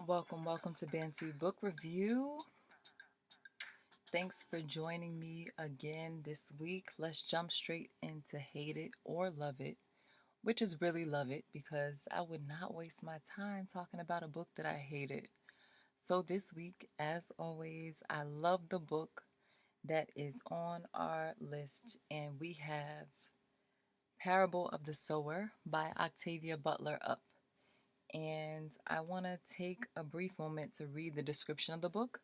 Welcome to Bantu Book Review. Thanks for joining me again this week. Let's jump straight into Hate It or Love It, which is really love it because I would not waste my time talking about a book that I hated. So this week, as always, I love the book that is on our list, and we have Parable of the Sower by Octavia Butler up. And I want to take a brief moment to read the description of the book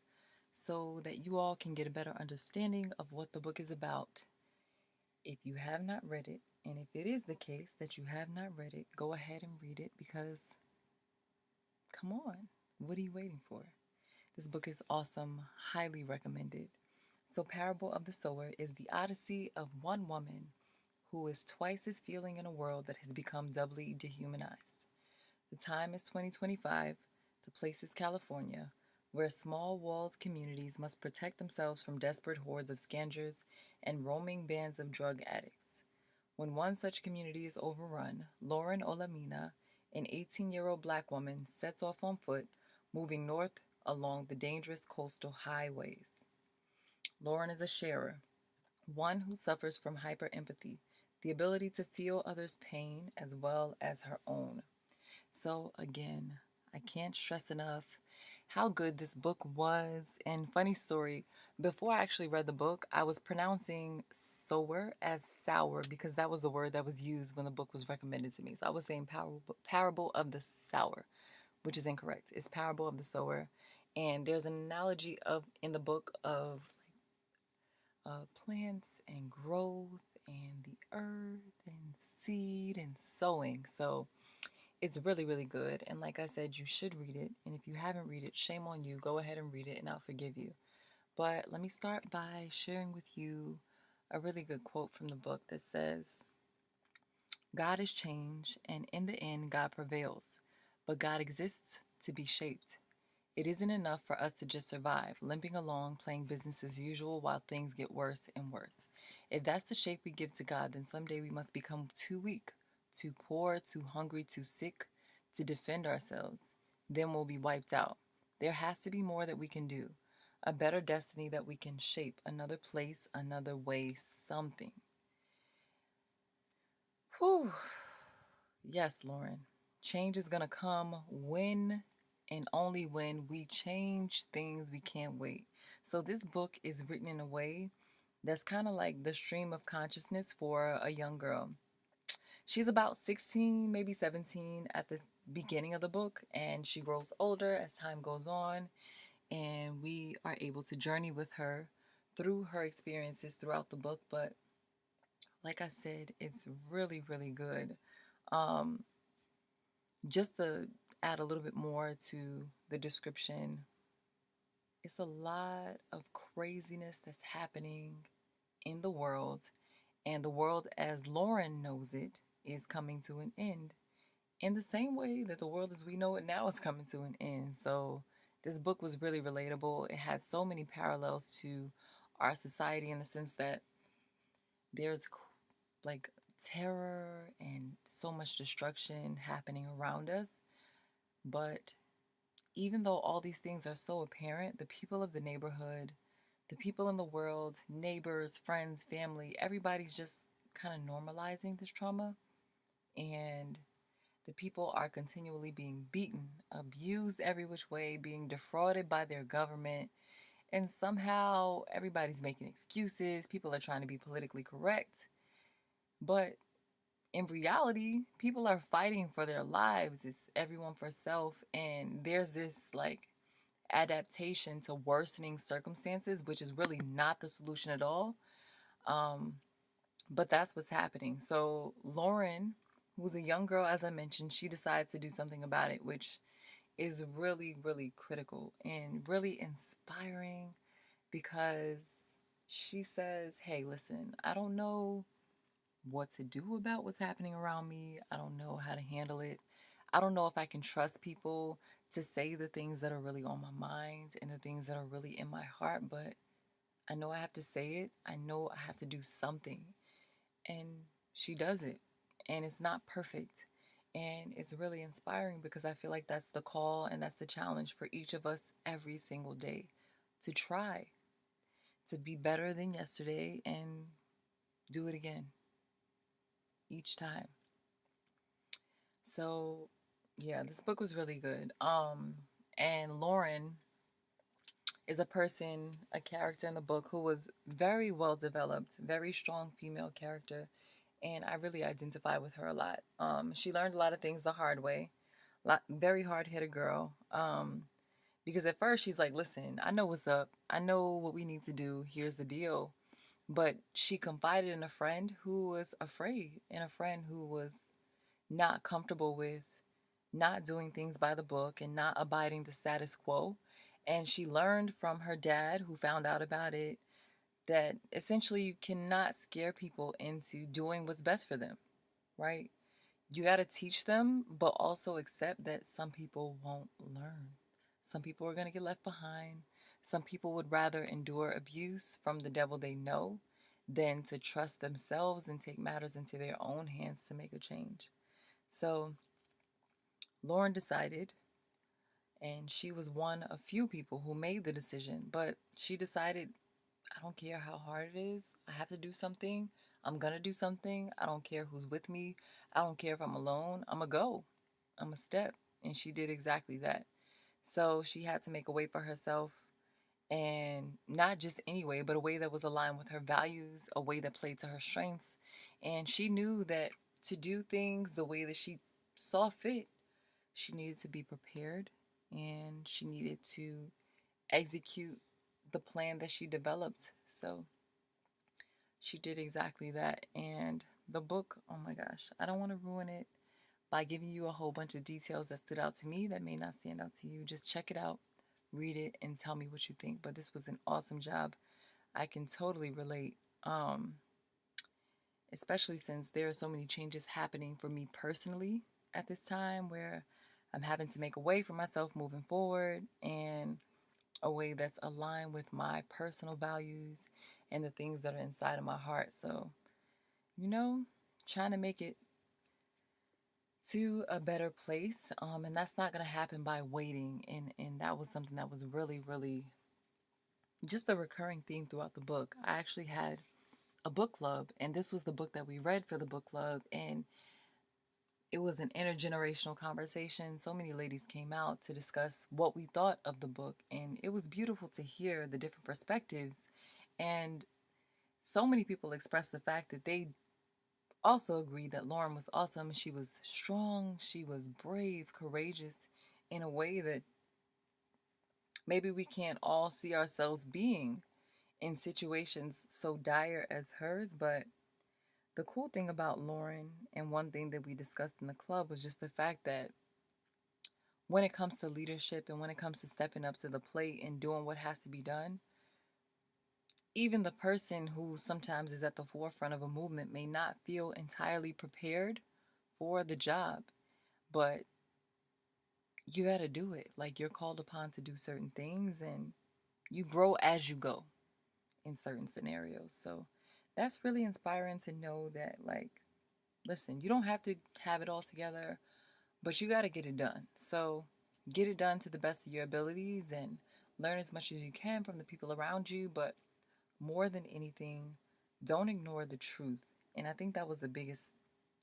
so that you all can get a better understanding of what the book is about. If you have not read it, and if it is the case that you have not read it, go ahead and read it because, come on, what are you waiting for? This book is awesome, highly recommended. So, Parable of the Sower is the odyssey of one woman who is twice as feeling in a world that has become doubly dehumanized. The time is 2025, the place is California, where small walled communities must protect themselves from desperate hordes of scavengers and roaming bands of drug addicts. When one such community is overrun, Lauren Olamina, an 18-year-old black woman, sets off on foot, moving north along the dangerous coastal highways. Lauren is a sharer, one who suffers from hyperempathy, the ability to feel others' pain as well as her own. So, again, I can't stress enough how good this book was. And funny story, before I actually read the book, I was pronouncing sower as sour because that was the word that was used when the book was recommended to me. So I was saying parable of the sower, which is incorrect. It's parable of the sower. And there's an analogy of in the book of plants and growth and the earth and seed and sowing. So it's really, really good. And like I said, you should read it. And if you haven't read it, shame on you. Go ahead and read it and I'll forgive you. But let me start by sharing with you a really good quote from the book that says, God is change, and in the end, God prevails. But God exists to be shaped. It isn't enough for us to just survive, limping along, playing business as usual while things get worse and worse. If that's the shape we give to God, then someday we must become too weak, too poor, too hungry, too sick to defend ourselves. Then we'll be wiped out. There has to be more that we can do, a better destiny that we can shape, another place, another way, something. Whew. Yes, Lauren. Change is going to come when and only when we change things we can't wait. So, this book is written in a way that's kind of like the stream of consciousness for a young girl. She's about 16, maybe 17 at the beginning of the book, and she grows older as time goes on, and we are able to journey with her through her experiences throughout the book. But like I said, it's really, really good. Um, just to add a little bit more to the description, it's a lot of craziness that's happening in the world, and the world as Lauren knows it is coming to an end in the same way that the world as we know it now is coming to an end. So, this book was really relatable. It had so many parallels to our society in the sense that there's like terror and so much destruction happening around us. But even though all these things are so apparent, the people of the neighborhood, the people in the world, neighbors, friends, family, everybody's just kind of normalizing this trauma. And the people are continually being beaten, abused every which way, being defrauded by their government. And somehow everybody's making excuses. People are trying to be politically correct. But in reality, people are fighting for their lives. It's everyone for self. And there's this like adaptation to worsening circumstances, which is really not the solution at all. Um, but that's what's happening. So Lauren, who's a young girl, as I mentioned, she decides to do something about it, which is really, really critical and really inspiring because she says, hey, listen, I don't know what to do about what's happening around me. I don't know how to handle it. I don't know if I can trust people to say the things that are really on my mind and the things that are really in my heart, but I know I have to say it. I know I have to do something. And she does it. And it's not perfect. And it's really inspiring because I feel like that's the call and that's the challenge for each of us every single day, to try to be better than yesterday and do it again each time. So, yeah, this book was really good. And Lauren is a person, a character in the book who was very well developed, very strong female character, and I really identify with her a lot. She learned a lot of things the hard way, very hard headed girl. Because at first she's like, "Listen, I know what's up. I know what we need to do. Here's the deal." But she confided in a friend who was afraid, and a friend who was not comfortable with not doing things by the book and not abiding the status quo. And she learned from her dad, who found out about it, that essentially you cannot scare people into doing what's best for them, right? You got to teach them, but also accept that some people won't learn. Some people are going to get left behind. Some people would rather endure abuse from the devil they know than to trust themselves and take matters into their own hands to make a change. So Lauren decided, and she was one of few people who made the decision, but she decided, I don't care how hard it is, I have to do something. I'm going to do something. I don't care who's with me. I don't care if I'm alone. I'm going to go. I'm going to step. And she did exactly that. So she had to make a way for herself, and not just any way, but a way that was aligned with her values, a way that played to her strengths. And she knew that to do things the way that she saw fit, she needed to be prepared and she needed to execute the plan that she developed. So she did exactly that. And the book, oh my gosh, I don't want to ruin it by giving you a whole bunch of details that stood out to me that may not stand out to you. Just check it out, read it, and tell me what you think. But this was an awesome job. I can totally relate, especially since there are so many changes happening for me personally at this time, where I'm having to make a way for myself moving forward, and a way that's aligned with my personal values and the things that are inside of my heart. So, you know, trying to make it to a better place. And that's not going to happen by waiting. And that was something that was really, really just a recurring theme throughout the book. I actually had a book club, and this was the book that we read for the book club. And it was an intergenerational conversation. So many ladies came out to discuss what we thought of the book, and it was beautiful to hear the different perspectives. And so many people expressed the fact that they also agreed that Lauren was awesome. She was strong, she was brave, courageous in a way that maybe we can't all see ourselves being in situations so dire as hers. But the cool thing about Lauren, and one thing that we discussed in the club, was just the fact that when it comes to leadership and when it comes to stepping up to the plate and doing what has to be done, even the person who sometimes is at the forefront of a movement may not feel entirely prepared for the job, but you got to do it. Like, you're called upon to do certain things, and you grow as you go in certain scenarios. So that's really inspiring to know that, like, listen, you don't have to have it all together, but you got to get it done. So get it done to the best of your abilities and learn as much as you can from the people around you. But more than anything, don't ignore the truth. And I think that was the biggest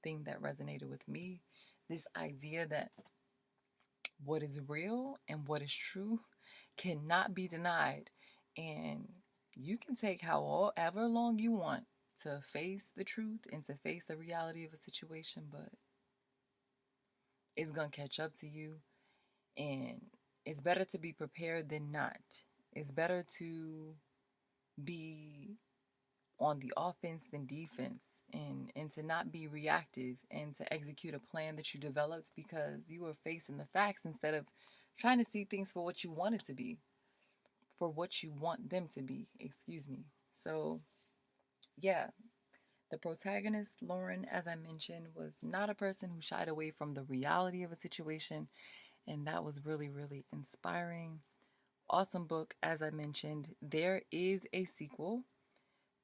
thing that resonated with me, this idea that what is real and what is true cannot be denied. And you can take however long you want to face the truth and to face the reality of a situation, but it's going to catch up to you. And it's better to be prepared than not. It's better to be on the offense than defense, and to not be reactive and to execute a plan that you developed because you were facing the facts instead of trying to see things for what you want it to be, for what you want them to be, excuse me. So, yeah, the protagonist, Lauren, as I mentioned, was not a person who shied away from the reality of a situation, and that was really, really inspiring. Awesome book, as I mentioned. There is a sequel,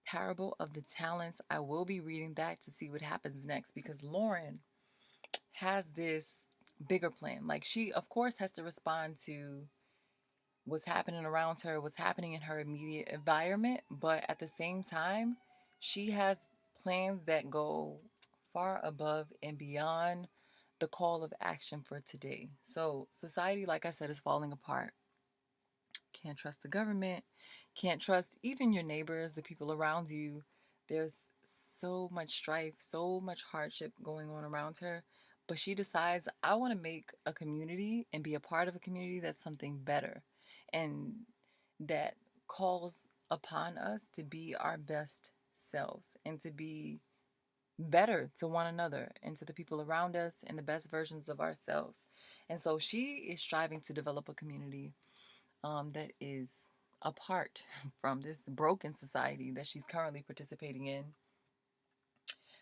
Parable of the Talents. I will be reading that to see what happens next because Lauren has this bigger plan. Like, she, of course, has to respond to what's happening around her, what's happening in her immediate environment, but at the same time, she has plans that go far above and beyond the call of action for today. So, society, like I said, is falling apart. Can't trust the government, can't trust even your neighbors, the people around you. There's so much strife, so much hardship going on around her. But she decides, I want to make a community and be a part of a community that's something better and that calls upon us to be our best selves and to be better to one another and to the people around us and the best versions of ourselves. And so she is striving to develop a community that is apart from this broken society that she's currently participating in.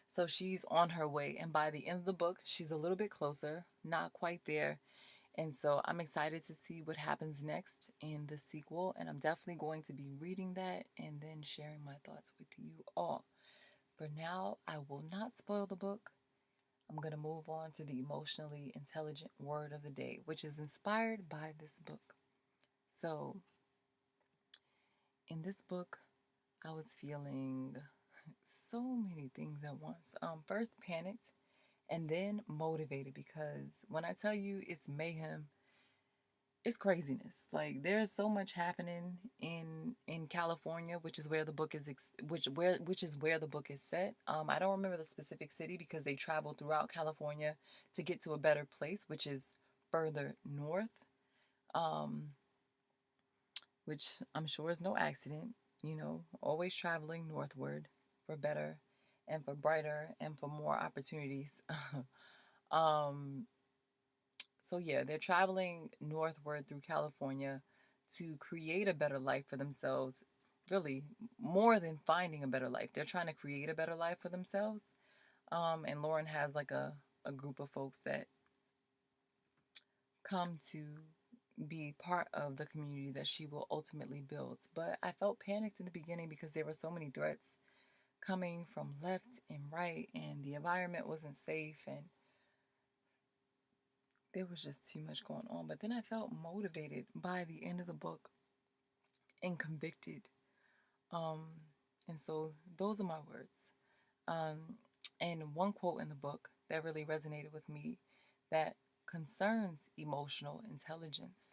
So she's on her way, and by the end of the book, she's a little bit closer, not quite there. And so I'm excited to see what happens next in the sequel, and I'm definitely going to be reading that and then sharing my thoughts with you all. For now, I will not spoil the book. I'm going to move on to the emotionally intelligent word of the day, which is inspired by this book. So, in this book, I was feeling so many things at once. First panicked and then motivated because when I tell you it's mayhem, it's craziness. Like, there's so much happening in California, which is where the book is which is where the book is set. I don't remember the specific city because they traveled throughout California to get to a better place, which is further north. Um, which I'm sure is no accident, always traveling northward for better and for brighter and for more opportunities. um, so, yeah, they're traveling northward through California to create a better life for themselves. Really, more than finding a better life, they're trying to create a better life for themselves. And Lauren has like a group of folks that come to be part of the community that she will ultimately build. But I felt panicked in the beginning because there were so many threats coming from left and right, and the environment wasn't safe, and there was just too much going on. But then I felt motivated by the end of the book and convicted. Um, and so those are my words. Um, and one quote in the book that really resonated with me that concerns emotional intelligence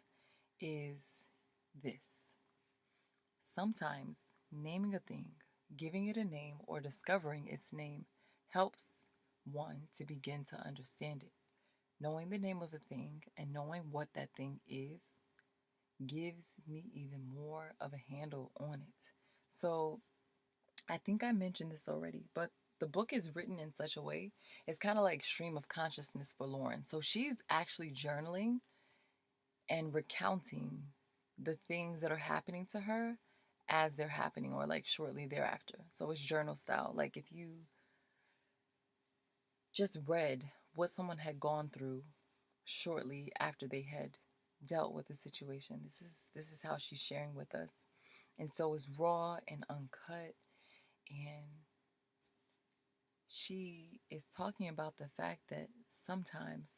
is this: sometimes naming a thing, giving it a name, or discovering its name helps one to begin to understand it. Knowing the name of a thing and knowing what that thing is gives me even more of a handle on it. So I think I mentioned this already, but the book is written in such a way, it's kind of like stream of consciousness for Lauren. So she's actually journaling and recounting the things that are happening to her as they're happening or like shortly thereafter. So it's journal style. Like if you just read what someone had gone through shortly after they had dealt with the situation. This is how she's sharing with us. And so it's raw and uncut, and she is talking about the fact that sometimes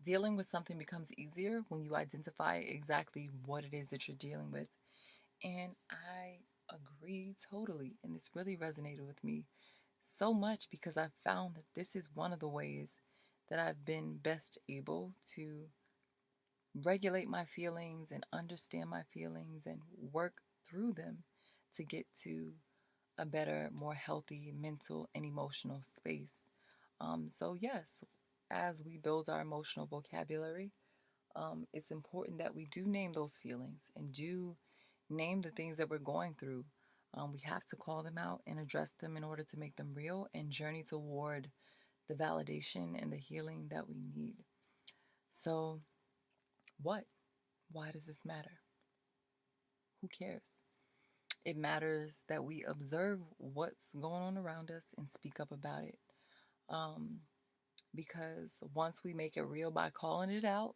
dealing with something becomes easier when you identify exactly what it is that you're dealing with. And I agree totally. And this really resonated with me so much because I found that this is one of the ways that I've been best able to regulate my feelings and understand my feelings and work through them to get to a better, more healthy mental and emotional space. So, yes, as we build our emotional vocabulary, it's important that we do name those feelings and do name the things that we're going through. We have to call them out and address them in order to make them real and journey toward the validation and the healing that we need. So, what? Why does this matter? Who cares? It matters that we observe what's going on around us and speak up about it. Um, because once we make it real by calling it out,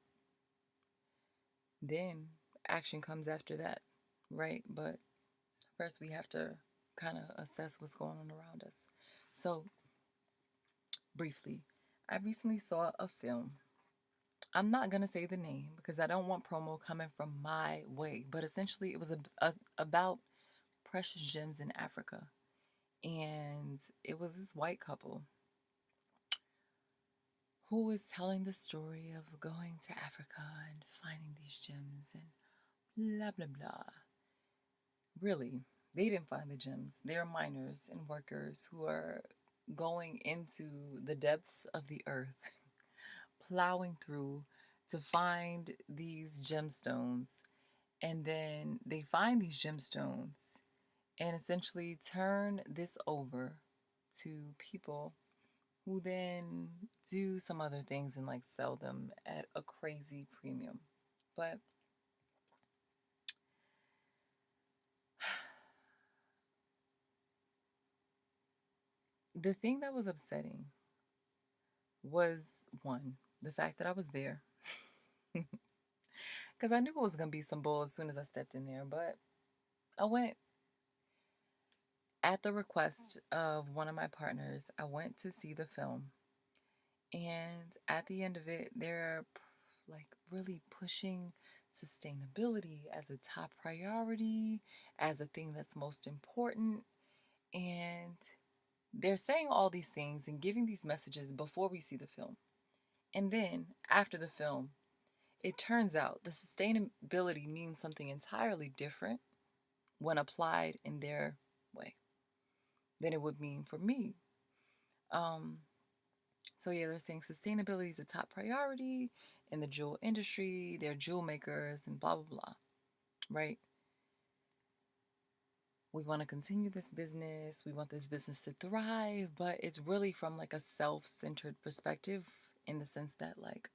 then action comes after that, right? But first, we have to kind of assess what's going on around us. So, briefly, I recently saw a film. I'm not going to say the name because I don't want promo coming from my way, but essentially it was about precious gems in Africa. And it was this white couple who was telling the story of going to Africa and finding these gems and blah, blah, blah. Really, they didn't find the gems. They're miners and workers who are going into the depths of the earth, plowing through to find these gemstones. And then they find these gemstones and essentially turn this over to people who then do some other things and like sell them at a crazy premium. But the thing that was upsetting was one, the fact that I was there. Because I knew it was going to be some bull as soon as I stepped in there. But I went at the request of one of my partners. I went to see the film. And at the end of it, they're like really pushing sustainability as a top priority, as a thing that's most important. And they're saying all these things and giving these messages before we see the film. And then after the film, it turns out the sustainability means something entirely different when applied in their way than it would mean for me. Um, so yeah, they're saying sustainability is a top priority in the jewel industry. They're jewel makers and blah blah blah, right? We want to continue this business. We want this business to thrive, but it's really from like a self-centered perspective in the sense that like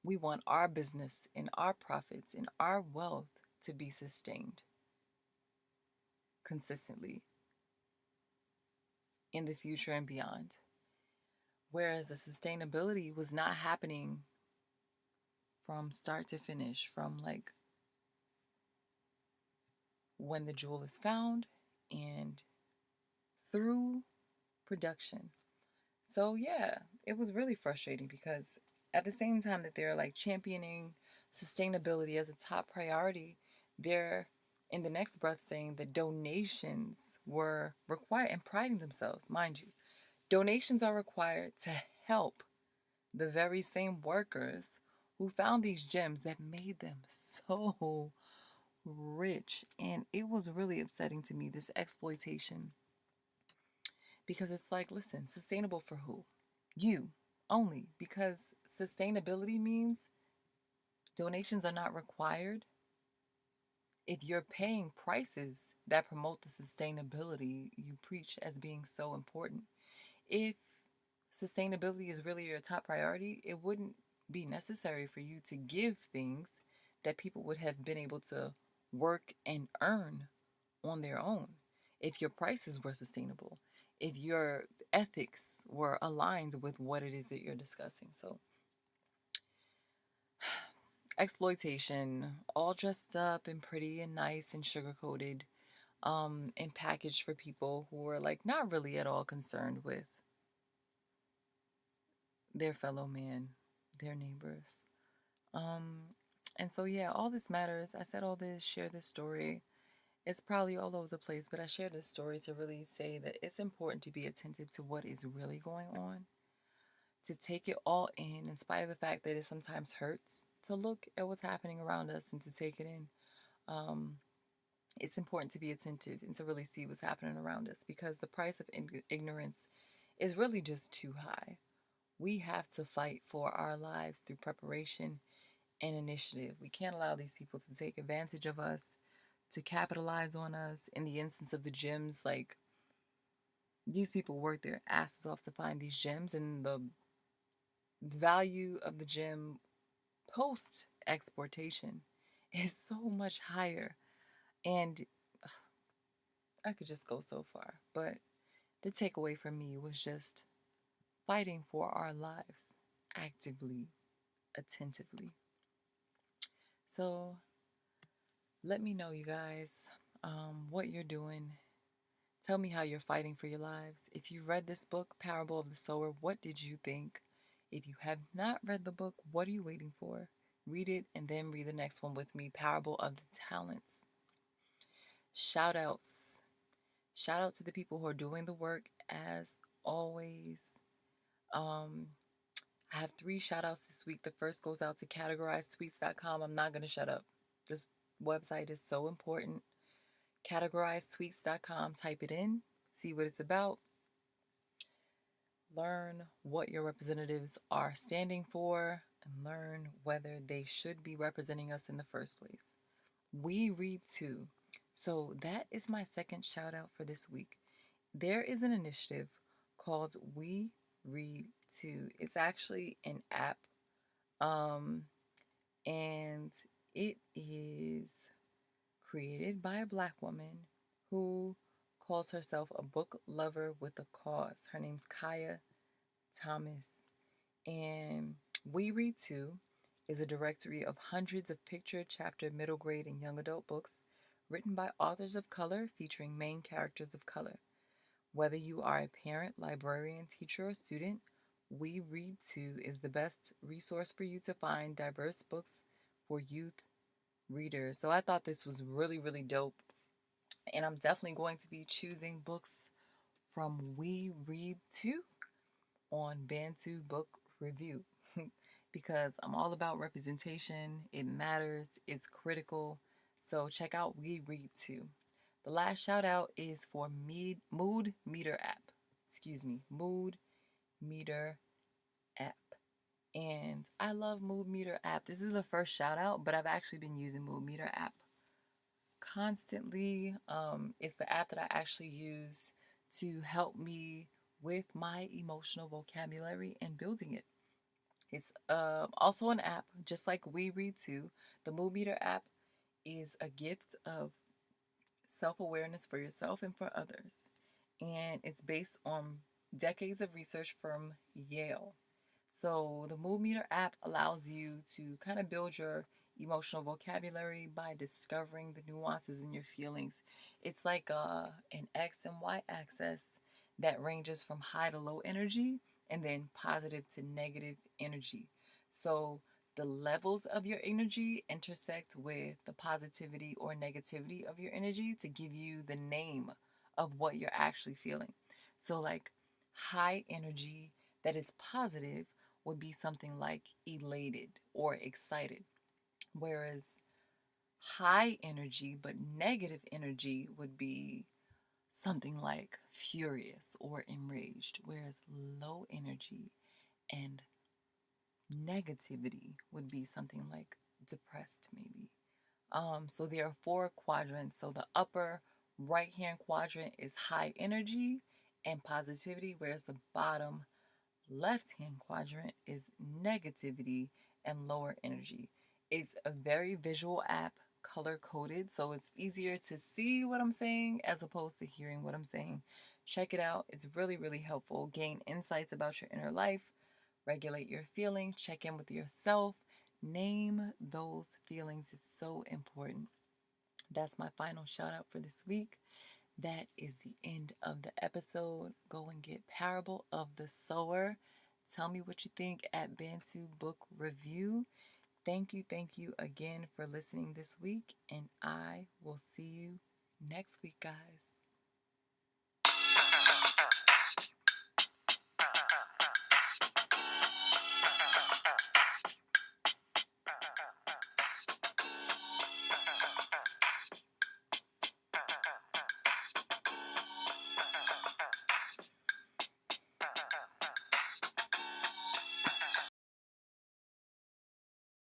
we want our business and our profits and our wealth to be sustained consistently in the future and beyond. Whereas the sustainability was not happening from start to finish, from like when the jewel is found and through production. So, yeah, it was really frustrating because at the same time that they're like championing sustainability as a top priority, they're in the next breath saying that donations were required and priding themselves, mind you. Donations are required to help the very same workers who found these gems that made them so rich. And it was really upsetting to me, this exploitation, because it's like, listen, sustainable for who? You only, because sustainability means donations are not required if you're paying prices that promote the sustainability you preach as being so important. If sustainability is really your top priority, it wouldn't be necessary for you to give things that people would have been able to work and earn on their own if your prices were sustainable, if your ethics were aligned with what it is that you're discussing. So, exploitation, all dressed up and pretty and nice and sugar coated, and packaged for people who are like not really at all concerned with their fellow man, their neighbors. Um, and so, yeah, all this matters. I said all this, share this story. It's probably all over the place, but I share this story to really say that it's important to be attentive to what is really going on, to take it all in spite of the fact that it sometimes hurts, to look at what's happening around us and to take it in. Um, it's important to be attentive and to really see what's happening around us because the price of ignorance is really just too high. We have to fight for our lives through preparation and initiative. We can't allow these people to take advantage of us, to capitalize on us. In the instance of the gems, like these people work their asses off to find these gems, and the value of the gem post exportation is so much higher. And I could just go so far. But the takeaway for me was just fighting for our lives actively, attentively. So let me know, you guys, what you're doing. Tell me how you're fighting for your lives. If you read this book, Parable of the Sower, what did you think? If you have not read the book, what are you waiting for? Read it and then read the next one with me, Parable of the Talents. Shout outs. Shout out to the people who are doing the work as always. Um, I have 3 shout outs this week. The first goes out to categorizesweets.com. I'm not going to shut up. This website is so important. Categorizesweets.com. Type it in, see what it's about, learn what your representatives are standing for, and learn whether they should be representing us in the first place. We read too. So that is my second shout out for this week. There is an initiative called We Read Too. It's actually an app, um, and it is created by a Black woman who calls herself a book lover with a cause. Her name's Kaya Thomas. And We Read Too is a directory of hundreds of picture, chapter, middle grade, and young adult books written by authors of color featuring main characters of color. Whether you are a parent, librarian, teacher, or student, We Read Too is the best resource for you to find diverse books for youth readers. So I thought this was really, really dope. And I'm definitely going to be choosing books from We Read Too on Bantu Book Review because I'm all about representation. It matters, it's critical. So check out We Read Too. The last shout out is for Mood Meter app. Excuse me, Mood Meter app. And I love Mood Meter app. This is the first shout out, but I've actually been using Mood Meter app constantly. It's the app that I actually use to help me with my emotional vocabulary and building it. It's also an app, just like We Read Too. The Mood Meter app is a gift of self awareness for yourself and for others. And it's based on decades of research from Yale. So the Mood Meter app allows you to kind of build your emotional vocabulary by discovering the nuances in your feelings. It's like an X and Y axis that ranges from high to low energy and then positive to negative energy. So the levels of your energy intersect with the positivity or negativity of your energy to give you the name of what you're actually feeling. So, like high energy that is positive would be something like elated or excited, whereas high energy but negative energy would be something like furious or enraged, whereas low energy and negativity would be something like depressed, maybe. So there are 4 quadrants. So the upper right hand quadrant is high energy and positivity, whereas the bottom left hand quadrant is negativity and lower energy. It's a very visual app, color coded, so it's easier to see what I'm saying as opposed to hearing what I'm saying. Check it out, it's really, really helpful. Gain insights about your inner life, regulate your feelings, check in with yourself, name those feelings. It's so important. That's my final shout out for this week. That is the end of the episode. Go and get Parable of the Sower. Tell me what you think at Bantu Book Review. Thank you again for listening this week, and I will see you next week, guys.